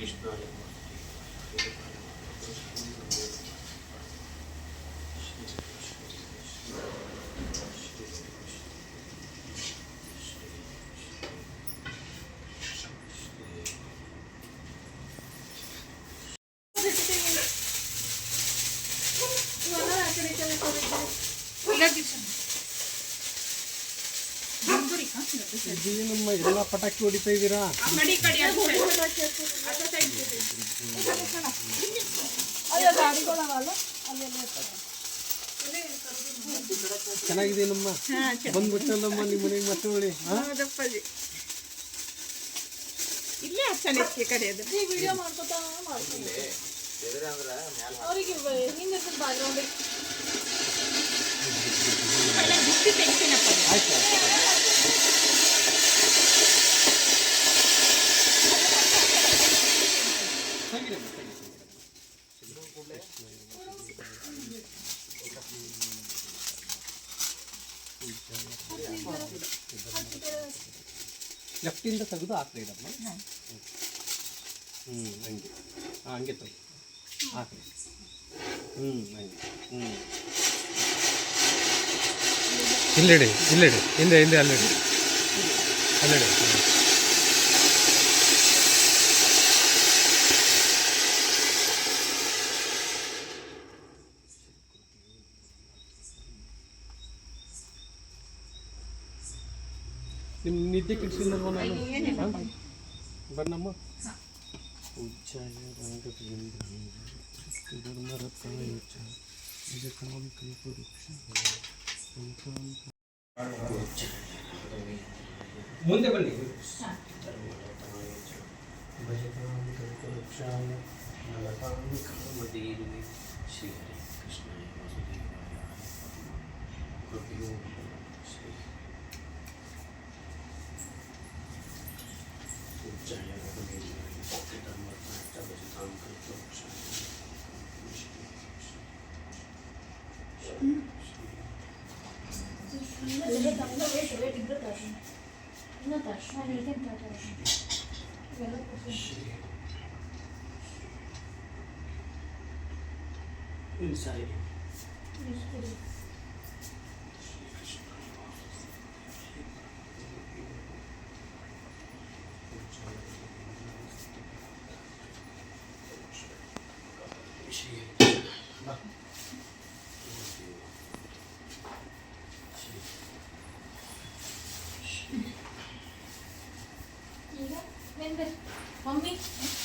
कृष्णाय ನಮ್ಮ ಎಲ್ಲ ಪಟಾಕಿ ಹೊಡಿತಾ ಇದ್ದೀರಾ? ಚೆನ್ನಾಗಿದೆ ನಮ್ಮ ಬಂದ್ಬಿಟ್ಟಲ್ಲಮ್ಮ ನಿಮ್ಮ ಮನೆಗೆ ಮತ್ತೆ ಹೊಳಿ. ಇಲ್ಲೇ ಹಚ್ಚನೆ ಕಡೆ ಅದು ವಿಡಿಯೋ ಮಾಡ್ಕೊತಾ ಮಾಡ್ತೀನಿ ಅವರಿಗೆ ಹಿಂಗೆ ಬ್ಯಾಕ್ಗ್ರೌಂಡ್ ಆಯ್ತು ಲೆಫ್ಟಿಂದ ತೆಗೆದು ಹಾಕ್ರಿ ಇದಮ್ಮ. ಹಂಗೆ ಹಂಗೆ ತೆಗೆದು ಹಾಕ್ರಿ. ಹಂಗೆ ಇಲ್ಲಿಡಿ ಇಲ್ಲಿಡಿ ಹಿಂದೆ ಹಿಂದೆ ಅಲ್ಲಿಡಿ ಅಲ್ಲಿಡಿ. ನಿಮ್ಮ ನಿದ್ದೆ ಕೆಡಿಸಿಲ್ಲಲ್ವ ನಾನು? ಬನ್ನಮ್ಮ. ಉಜ್ಜಾಯ ಧರ್ಮರತ್ನಾಯ ಮುಂದೆ ಬನ್ನಿ. ಭಜತಾಂ ನಲತಾಂ ಕಾಮಧೇನುವೆ ಶ್ರೀ ಹರಿ ಕೃಷ್ಣಾಯ ವಾಸುದೇವಾಯ ಕೃಪೆಯೋ ಶ್ರೀ ಉಜ್ಜಾಯ ಧರ್ಮರತ್ನಾಯ ಭಜತಾಂ ಕೃಪೆಯೋ inside. ಮಮ್ಮಿ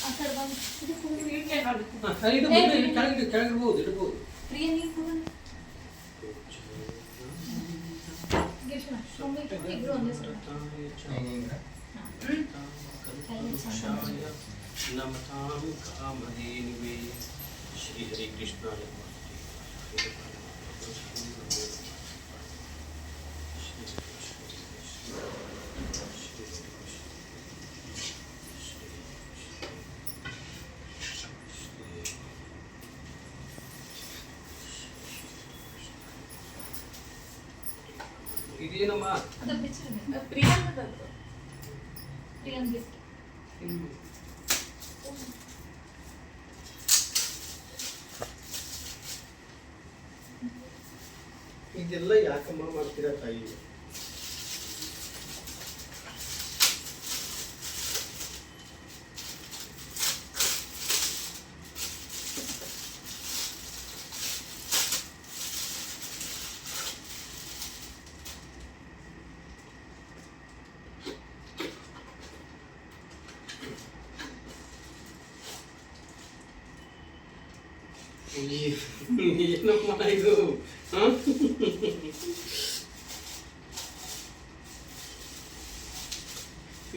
ಆ ಕಡೆ ಬಂದು ಕೆಳಗಿಡ್ಬೋದು ಇಡ್ಬೋದು. ಪ್ರಿಯ ನೀವು ಕೂಡ ಮಮ್ಮಿ ಇಬ್ರು ಒಂದೇ ಸಲ नमतां कामधेनुवे श्री हरि कृष्णाय ಇದೇನಮ್ಮ ಅದು ಬಿಚ್ಚು ಪ್ರಿಯಾಂಕದ ಪ್ರಿಯಾಂಕ್ ಗಿಫ್ಟ್ ಇದೆಲ್ಲ ಯಾಕಮ್ಮ ಮಾಡ್ತೀರಾ ತಾಯಿ? ಏನಮ್ಮ ಇದು?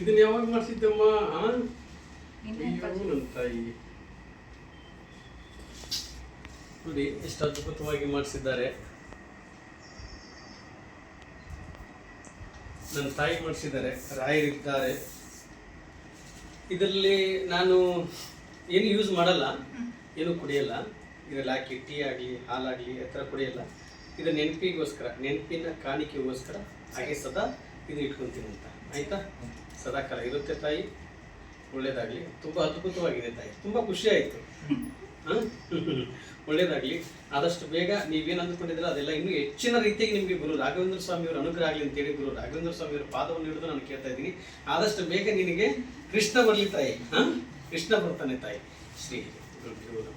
ಇದನ್ನ ಯಾವಾಗ ಮಾಡಿಸಿದ್ದಮ್ಮ? ನನ್ನ ತಾಯಿ ನೋಡಿ ಎಷ್ಟು ಅದ್ಭುತವಾಗಿ ಮಾಡಿಸಿದ್ದಾರೆ. ನನ್ನ ತಾಯಿ ಮಾಡಿಸಿದ್ದಾರೆ, ರಾಯರಿದ್ದಾರೆ. ಇದರಲ್ಲಿ ನಾನು ಏನು ಯೂಸ್ ಮಾಡಲ್ಲ, ಏನು ಕುಡಿಯಲ್ಲ. ಇದರಲ್ಲಿ ಹಾಕಿ ಟೀ ಆಗಲಿ ಹಾಲಾಗಲಿ ಆ ಥರ ಕುಡಿಯಲ್ಲ. ಇದು ನೆನಪಿಗೋಸ್ಕರ, ನೆನಪಿನ ಕಾಣಿಕೆಗೋಸ್ಕರ ಹಾಗೆ ಸದಾ ಇದು ಇಟ್ಕೊತೀನಿ ಅಂತ. ಆಯಿತಾ? ಸದಾಕಾಲ ಇರುತ್ತೆ ತಾಯಿ. ಒಳ್ಳೇದಾಗಲಿ. ತುಂಬ ಅದ್ಭುತವಾಗಿದೆ ತಾಯಿ, ತುಂಬ ಖುಷಿ ಆಯಿತು. ಒಳ್ಳೇದಾಗಲಿ. ಆದಷ್ಟು ಬೇಗ ನೀವೇನು ಅಂದುಕೊಂಡಿದ್ರೆ ಅದೆಲ್ಲ ಇನ್ನೂ ಹೆಚ್ಚಿನ ರೀತಿಯಾಗಿ ನಿಮಗೆ ಗುರು ರಾಘವೇಂದ್ರ ಸ್ವಾಮಿಯವರು ಅನುಗ್ರಹ ಆಗಲಿ ಅಂತೇಳಿ ಗುರು ರಾಘವೇಂದ್ರ ಸ್ವಾಮಿಯವರ ಪಾದವನ್ನು ಹಿಡಿದು ನಾನು ಕೇಳ್ತಾ ಇದ್ದೀನಿ. ಆದಷ್ಟು ಬೇಗ ನಿನಗೆ ಕೃಷ್ಣ ಬರಲಿ ತಾಯಿ. ಕೃಷ್ಣ ಬರ್ತಾನೆ ತಾಯಿ. ಶ್ರೀ ಗುರು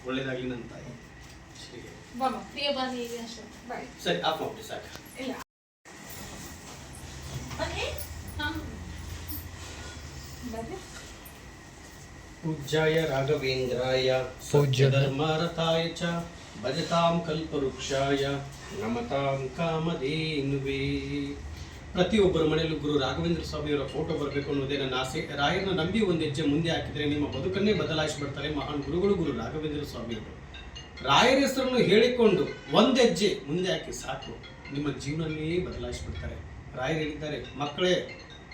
ಒಳ್ಳೇದಾಗಲಿ ನನ್ನ ತಾಯಿ. ಶ್ರೀ ಪ್ರಿಯ ಬಾರಿ ಇದೆ ಅಷ್ಟೇ. ಬಾಯ್. ಸರಿ, ಆಫ್ ಮಾಡಿ ಸಾಕು. ಇಲ್ಲ ಬನ್ನಿ. ಬರ್ರಿ. ಪೂಜ್ಯಾಯ ರಾಘವೇಂದ್ರಾಯ ಪೂಜ್ಯ ಧರ್ಮರತಾಯ ಚ ಭಜತಾಂ ಕಲ್ಪವೃಕ್ಷಾಯ ನಮತಾಂ ಕಾಮಧೇನುವೇ. ಪ್ರತಿಯೊಬ್ಬರ ಮನೆಯಲ್ಲೂ ಗುರು ರಾಘವೇಂದ್ರ ಸ್ವಾಮಿಯವರ ಫೋಟೋ ಬರಬೇಕು ಅನ್ನೋದೇ ನನ್ನ ಆಸೆ. ರಾಯರನ್ನ ನಂಬಿ ಒಂದು ಹೆಜ್ಜೆ ಮುಂದೆ ಹಾಕಿದರೆ ನಿಮ್ಮ ಬದುಕನ್ನೇ ಬದಲಾಯಿಸಿಬಿಡ್ತಾರೆ ಮಹಾನ್ ಗುರುಗಳು ಗುರು ರಾಘವೇಂದ್ರ ಸ್ವಾಮಿಯವರು. ರಾಯರ ಹೆಸರನ್ನು ಹೇಳಿಕೊಂಡು ಒಂದು ಹೆಜ್ಜೆ ಮುಂದೆ ಹಾಕಿ ಸಾಕು, ನಿಮ್ಮ ಜೀವನವನ್ನೇ ಬದಲಾಯಿಸಿಬಿಡ್ತಾರೆ. ರಾಯರು ಹೇಳಿದ್ದಾರೆ, ಮಕ್ಕಳೇ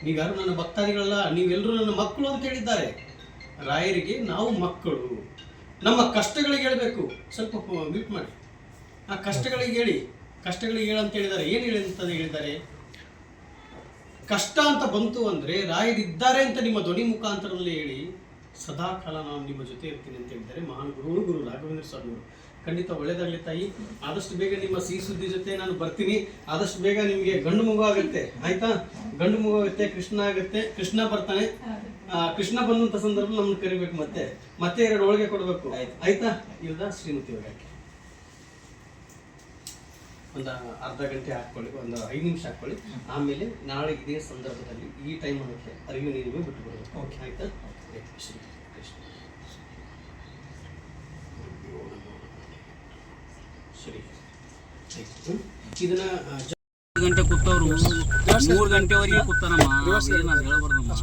ನೀವ್ಯಾರು ನನ್ನ ಭಕ್ತಾದಿಗಳಲ್ಲ, ನೀವೆಲ್ಲರೂ ನನ್ನ ಮಕ್ಕಳು ಅಂತ ಹೇಳಿದ್ದಾರೆ. ರಾಯರಿಗೆ ನಾವು ಮಕ್ಕಳು. ನಮ್ಮ ಕಷ್ಟಗಳಿಗೆ ಹೇಳಬೇಕು. ಸ್ವಲ್ಪ ಮ್ಯೂಟ್ ಮಾಡಿ. ಆ ಕಷ್ಟಗಳಿಗೆ ಹೇಳಿ, ಕಷ್ಟಗಳಿಗೆ ಹೇಳಂತ ಹೇಳಿದ್ದಾರೆ. ಏನು ಹೇಳಿ ಅಂತ ಹೇಳಿದ್ದಾರೆ? ಕಷ್ಟ ಅಂತ ಬಂತು ಅಂದರೆ ರಾಯರಿದ್ದಾರೆ ಅಂತ ನಿಮ್ಮ ಧ್ವನಿ ಮುಖಾಂತರದಲ್ಲಿ ಹೇಳಿ, ಸದಾ ಕಾಲ ನಾನು ನಿಮ್ಮ ಜೊತೆ ಇರ್ತೀನಿ ಅಂತ ಹೇಳಿದ್ದಾರೆ ಮಹಾನ್ ಗುರುಗಳು ಗುರು ರಾಘವೇಂದ್ರ ಸ್ವಾಮಿಯವರು. ಖಂಡಿತ ಒಳ್ಳೇದಾಗಲಿ ತಾಯಿ. ಆದಷ್ಟು ಬೇಗ ನಿಮ್ಮ ಸಿಹಿ ಸುದ್ದಿ ಜೊತೆ ನಾನು ಬರ್ತೀನಿ. ಆದಷ್ಟು ಬೇಗ ನಿಮಗೆ ಗಂಡು ಮಗು ಆಗುತ್ತೆ, ಆಯ್ತಾ? ಗಂಡು ಮಗು ಆಗುತ್ತೆ, ಕೃಷ್ಣ ಆಗುತ್ತೆ, ಕೃಷ್ಣ ಬರ್ತಾನೆ. ಕೃಷ್ಣ ಬಂದಂಥ ಸಂದರ್ಭದಲ್ಲಿ ನಮ್ಮನ್ನು ಕರಿಬೇಕು. ಮತ್ತೆ 2 ಹೋಳಿಗೆ ಕೊಡಬೇಕು, ಆಯ್ತಾ? ಇಲ್ದ ಶ್ರೀಮತಿ ಅವರಿಗೆ ಒಂದು ಅರ್ಧ ಗಂಟೆ ಹಾಕ್ಕೊಳ್ಳಿ, ಒಂದು 5 ನಿಮಿಷ ಹಾಕ್ಕೊಳ್ಳಿ. ಆಮೇಲೆ ನಾಳೆ ಇದೇ ಸಂದರ್ಭದಲ್ಲಿ ಈ ಟೈಮ್ ಅನ್ನೋಕ್ಕೆ ಅರಿವು ನೀರಿಗೆ ಬಿಟ್ಟು ಬರಬೇಕು. ಓಕೆ, ಆಯ್ತಾ? ಶ್ರೀ ಕೃಷ್ಣ. ಸರಿ, ಇದನ್ನ ಗಂಟೆ ಕೂತವ್ರು 3 ಗಂಟೆವರೆಗೆ ಕೂತಾರಮ್ಮ. ಹೇಳ್ಬಾರ್ದಮ್ಮ.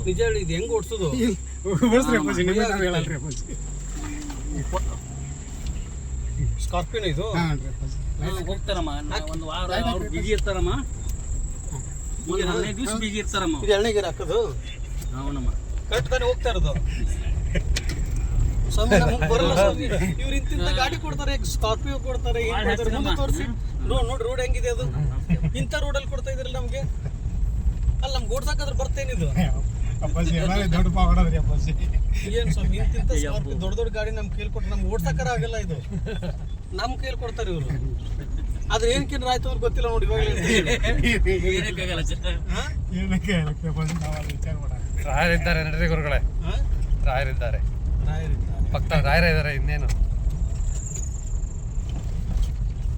ನಿಜ ಹೇಳಿ, ಇದು ಹೆಂಗ್ ಓಡಿಸೋದು? ಸ್ಕಾರ್ಪಿಯೋ ಇದು ಹೋಗ್ತಾರಮ್ಮ. ಒಂದು ವಾರ ಅವ್ರು ಬಿಜಿ ಇರ್ತಾರಮ್ಮ. 15 ದಿವಸ ಬಿಜಿ ಇರ್ತಾರಮ್ಮ. ಇದು ಎಣ್ಣೆ ಗೀರ್ ಹಾಕೋದು. ಅವನಮ್ಮ ಕರೆಕ್ಟ್ ತಾನೇ ಹೋಗ್ತಾ ಇರೋದು. ಸ್ವಾಮಿ ನಮಗೆ ಬರಲ್ಲ ಸ್ವಾಮಿ. ಇವ್ರು ಇಂತಿಂತ ಗಾಡಿ ಕೊಡ್ತಾರೆ, ಸ್ಕಾರ್ಪಿಯೋ ಕೊಡ್ತಾರೆ, ಏನ್ ಕೊಡ್ತಾರೆ ಮುಂದೆ ತೋರಿಸಿ. ನೋಡಿ ರೋಡ್ ಹೆಂಗಿದೆ ಅದು. ಇಂಥ ರೋಡಲ್ಲಿ ಕೊಡ್ತಾ ಇದ್ರಲ್ಲ ನಮ್ಗೆ. ಅಲ್ಲ, ನಮ್ಗೆ ಓಡ್ಸಾಕಾದ್ರೆ ಬರ್ತೇನಿದು? ಏನ್ ಸ್ವಾಮಿ ಇಂತಿಂತ ಸ್ಕಾರ್ಪಿಯೋ ದೊಡ್ಡ ಗಾಡಿ ನಮ್ ಕೈಲಿ ಕೊಟ್ರೆ ನಮ್ಗೆ ಓಡ್ಸಾಕಾರ ಆಗಲ್ಲ. ಇದು ನಮ್ ಕೈಲಿ ಕೊಡ್ತಾರೆ ಇವರು. ಆದ್ರೆ ಏನಕ್ಕೆ ಆಯ್ತು ಅಂತ ಗೊತ್ತಿಲ್ಲ ನೋಡಿ. ರಾಯರಿದ್ದಾರೆ ನಡ್ರಿ ಗುರುಗಳೇ. ರಾಯರಿದ್ದಾರೆ, ಭಕ್ತ ರಾಯರ ಇದ್ದಾರೆ. ಇನ್ನೇನು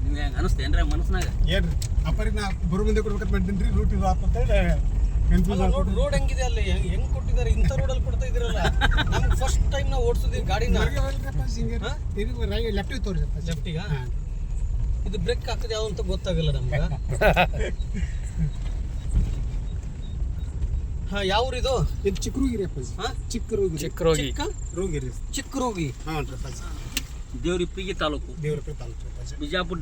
ನಿಮ್ಗೆ ಹೆಂಗ ಅನಿಸ್ತೇನ್ರಿ ಮನಸ್ಸಿನಾಗ? ಏನ್ರಿ ಅಪ್ಪರಿಗೆ ನಾ ಬರೋ ಮುಂದೆ ಕೊಡ್ಬೇಕಂತ ಮಾಡಿದ್ದೀನಿ. ರೂಟ್ ಇದು ರೋಡ್ ಹೆಂಗಿದೆ ಅಲ್ಲಿ, ಹೆಂಗ್ ಕೊಟ್ಟಿದ್ದಾರೆ? ಇಂಥ ರೋಡಲ್ಲಿ ಕೊಡ್ತಾ ಇದ್ದೀರಲ್ಲ. ನಮ್ಗೆ ಫಸ್ಟ್ ಟೈಮ್ ನಾವು ಓಡಿಸೋದು ಗಾಡಿನ. ಲೆಫ್ಟಿಗೆ ತೋರಿಸಪ್ಪ. ಲೆಫ್ಟಿಗ ಇದು ಬ್ರೇಕ್ ಹಾಕೋದು ಯಾವ್ದು ಅಂತ ಗೊತ್ತಾಗಲ್ಲ ನಮ್ಗೆ. ಹಾ, ಯಾವ ಊರಿದು? ಇದು ಚಿಕ್ಕರೋಗಿರಿ ಅಪ್ಪಾಜಿ. ಚಿಕ್ಕರೋಗಿ. ಚಿಕ್ಕರೋಗಿ. ಹಾಂ ರೀ ಅಪ್ಪಾಜಿ. ದೇವ್ರಿಪ್ಪಿಗೆ ತಾಲೂಕು, ದೇವ್ರಪುರ ತಾಲೂಕು ಅಪ್ಪಾಜಿ. ಬಿಜಾಪುರ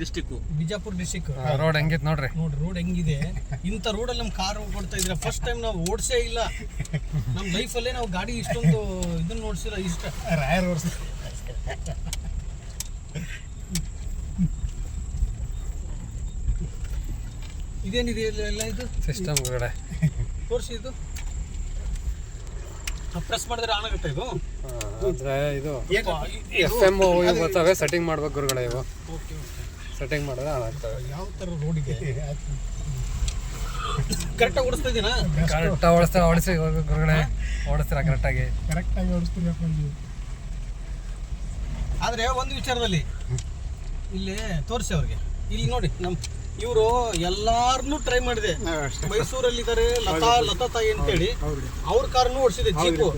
ಡಿಸ್ಟಿಕ್. ರೋಡ್ ಹೆಂಗಿತ್ತು ನೋಡ್ರಿ. ರೋಡ್ ಹೆಂಗಿದೆ. ಇಂಥ ರೋಡಲ್ಲಿ ನಮ್ಮ ಕಾರ್ ಕೊಡ್ತಾ ಇದ್ರೆ ಫಸ್ಟ್ ಟೈಮ್ ನಾವು ಓಡಿಸೇ ಇಲ್ಲ ನಮ್ಮ ಲೈಫಲ್ಲೇ. ನಾವು ಗಾಡಿ ಇಷ್ಟೊಂದು ಇದನ್ನ ಓಡಿಸಿಲ್ಲ. ಇಷ್ಟ ರಾಯರ್ ಓಡಿಸ್. ಇದೇನಿದೆ ಎಲ್ಲ ಇದು ಸಿಸ್ಟಮ್ ಕಡೆ ತೋರಿಸಿ. ಇದು ಪ್ರೆಸ್ ಮಾಡಿದ್ರೆ ಆನ್ ಆಗುತ್ತೆ ಇದು. ಅಂದ್ರೆ ಇದು FM ಬರ್ತವೆ, ಸೆಟ್ಟಿಂಗ್ ಮಾಡ್ಬೇಕು ಗುರುಗಳೇ. ಇವು ಸೆಟ್ಟಿಂಗ್ ಮಾಡಿದ್ರೆ ಆನ್ ಆಗ್ತವೆ. ಯಾವ ಥರ ರೋಡಿಗೆ ಕರೆಕ್ಟಾಗಿ ಓಡಿಸ್ತಾ ಇದ್ದೀನಾ? ಕರೆಕ್ಟಾಗಿ ಓಡಿಸಿ ಗುರುಗಳೇ. ಓಡಿಸ್ತೀರಾ ಕರೆಕ್ಟಾಗಿ ಓಡಿಸ್ತೀರಿ ಅಪ್ಪಾಜಿ. ಆದರೆ ಒಂದು ವಿಚಾರದಲ್ಲಿ ಇಲ್ಲಿ ತೋರಿಸಿ ಅವ್ರಿಗೆ. ಇಲ್ಲಿ ನೋಡಿ, ಇವರು ಎಲ್ಲಾರನ್ನೂ ಟ್ರೈ ಮಾಡಿದೆ. ಮೈಸೂರಲ್ಲಿ ಇದ್ದಾರೆ ಲತಾ ತಾಯಿ ಅಂತೇಳಿ, ಅವ್ರ ಕಾರನ್ನು ಓಡಿಸಿದೆ, ಜೀಪು.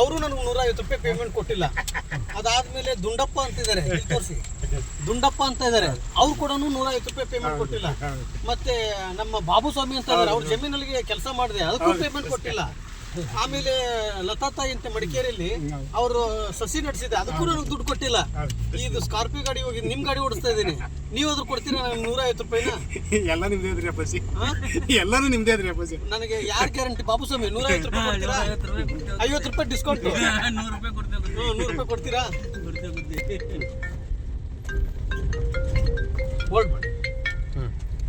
ಅವರು ನನಗೆ 150 ರೂಪಾಯಿ ಪೇಮೆಂಟ್ ಕೊಟ್ಟಿಲ್ಲ. ಅದಾದ್ಮೇಲೆ ದುಂಡಪ್ಪ ಅಂತಿದ್ದಾರೆ, ಇಲ್ಲಿ ತೋರಿಸಿ, ದುಂಡಪ್ಪ ಅಂತ ಇದ್ದಾರೆ, ಅವ್ರು ಕೂಡ 150 ರೂಪಾಯಿ ಪೇಮೆಂಟ್ ಕೊಟ್ಟಿಲ್ಲ. ಮತ್ತೆ ನಮ್ಮ ಬಾಬು ಸ್ವಾಮಿ ಅಂತ ಇದ್ದಾರೆ, ಅವ್ರ ಜಮೀನಲ್ಲಿ ಕೆಲಸ ಮಾಡಿದೆ, ಅದಕ್ಕೂ ಪೇಮೆಂಟ್ ಕೊಟ್ಟಿಲ್ಲ. ಆಮೇಲೆ ಲತಾ ತಾಯಿ ಅಂತ ಮಡಿಕೇರಿಯಲ್ಲಿ ಅವರು ಸಸಿ ನಡೆಸಿದೆ, ಅದಕ್ಕೂ ನನಗೆ ದುಡ್ಡು ಕೊಟ್ಟಿಲ್ಲ. ಇದು ಸ್ಕಾರ್ಪಿಯೋ ಗಾಡಿ ಹೋಗಿ ನಿಮ್ಮ ಗಾಡಿ ಓಡಿಸ್ತಾ ಇದ್ದೀನಿ, ನೀವು ಅದ್ರ ಕೊಡ್ತೀರಾ ನನಗೆ 150 ರೂಪಾಯಿನ? ಎಲ್ಲ ನಿಮ್ದೇ ಇದ್ರಿ ಅಪ್ಪಾಜಿ. ಎಲ್ಲಾನು ನಿಮ್ದೇ ಇದ್ರಿ ಅಪ್ಪಾಜಿ. ನನಗೆ ಯಾರು ಗ್ಯಾರಂಟಿ ಬಾಬು ಸ್ವಾಮಿ? 150 ರೂಪಾಯಿ ಕೊಡ್ತೀರಾ? 50 ರೂಪಾಯಿ ಡಿಸ್ಕೌಂಟ್. 100 ರೂಪಾಯಿ ಕೊಡ್ತೇವೆ. 100 ರೂಪಾಯಿ ಕೊಡ್ತೀರಾ? ಹೋಲ್ಡ್ ಮಾಡಿ,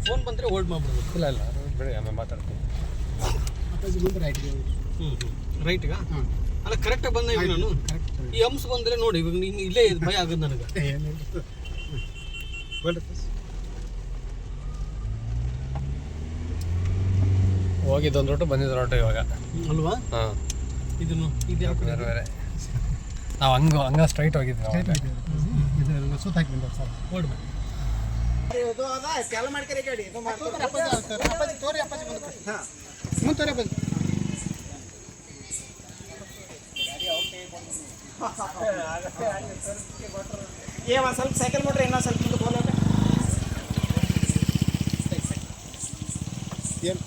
ಫೋನ್ ಬಂದರೆ ಹೋಲ್ಡ್ ಮಾಡ್ಬಿಡ್ಬೇಕು. ಇಲ್ಲ ಬಿಡಿ, ಆಮೇಲೆ ಮಾತಾಡ್ತೀನಿ. ರೈಟ್ಗ ಅಲ್ಲ ಕರೆಕ್ಟಾಗಿ ಬಂದ ಇವಾಗ ನಾನು ಈ ಅಂಶ ಬಂದರೆ ನೋಡಿ ಇವಾಗ ನೀನು ಇಲ್ಲೇ ಭಯ ಆಗೋದು ನನಗೆ. ಹೋಗಿದ್ದೊಂದು ರೂಟು ಬಂದಿದ್ದು ರೂಟು ಇವಾಗ ಅಲ್ವಾ? ಹಾಂ ಇದನ್ನು ಇದು ಯಾವ ಕಡೆ? ಬೇರೆ ಬೇರೆ ನಾವು ಹಂಗ ಸ್ಟ್ರೈಟ್ ಹೋಗಿದ್ವಿ ಅವಾಗ. ಸುತ್ತ ಹಾಕಿ ಬಂದ ಸರ್ ಓಡ್ಬೇಕು. ಮುಂತೋರಿ ಅಪ್ಪಾಜಿ. ಒಂದು ಸ್ವಲ್ಪ ಸೈಕಲ್ ಮಾಡ್ರಿ, ಇನ್ನೊಂದು ಸ್ವಲ್ಪ ಮುಂದೆ ಹೋಗ್ಲಕ್ಕ. ಏನು